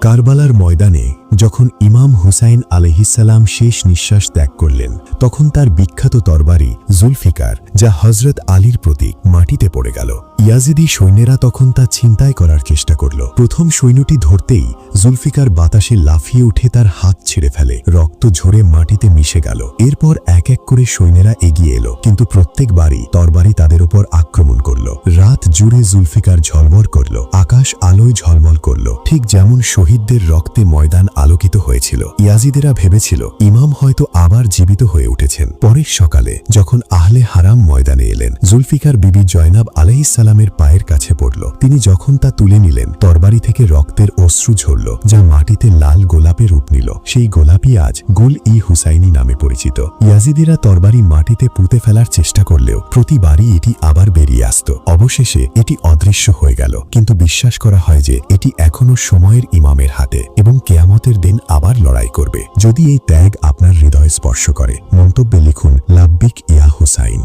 কারবালার ময়দানে যখন ইমাম হুসাইন আলাইহিসসালাম শেষ নিঃশ্বাস ত্যাগ করলেন, তখন তার বিখ্যাত তরবারি জুলফিকার, যা হযরত আলীর প্রতীক, মাটিতে পড়ে গেল। ইয়াজিদি সৈন্যেরা তখন তা ছিনতাই করার চেষ্টা করল। প্রথম সৈন্যটি ধরতেই জুলফিকার বাতাসে লাফিয়ে উঠে তার হাত ছিঁড়ে ফেলে, রক্ত ঝরে মাটিতে মিশে গেল। এরপর এক এক করে সৈন্যেরা এগিয়ে এলো, কিন্তু প্রত্যেকবারই তরবারি তাদের উপর আক্রমণ করল। রাত জুড়ে জুলফিকার ঝলমল করল, আকাশ আলোয় ঝলমল করল, ঠিক যেমন শহীদদের রক্তে ময়দান আলোকিত হয়েছিল। ইয়াজিদেরা ভেবেছিল ইমাম হয়তো আবার জীবিত হয়ে উঠেছেন। পরের সকালে যখন আহলে হারাম ময়দানে এলেন, জুলফিকার বিবি জয়নাব আলাইহিসসালামের পায়ের কাছে পড়ল। তিনি যখন তা তুলে নিলেন, তরবারি থেকে রক্তের অশ্রু ঝরল, যা মাটিতে লাল গোলাপে রূপ নিল। সেই গোলাপই আজ গুল-ই-হুসাইনি নামে পরিচিত। ইয়াজিদিরা তরবারি মাটিতে পুঁতে ফেলার চেষ্টা করলেও প্রতিবারই এটি আবার বেরিয়ে আসত। অবশেষে এটি অদৃশ্য হয়ে গেল, কিন্তু বিশ্বাস করা হয় যে এটি এখনো সময়ের ইমামের হাতে এবং কিয়ামতের দিন আবার লড়াই করবে। যদি এই ত্যাগ আপনার হৃদয় স্পর্শ করে, মন্তব্যে লিখুন লাব্বিক ইয়া হুসাইন।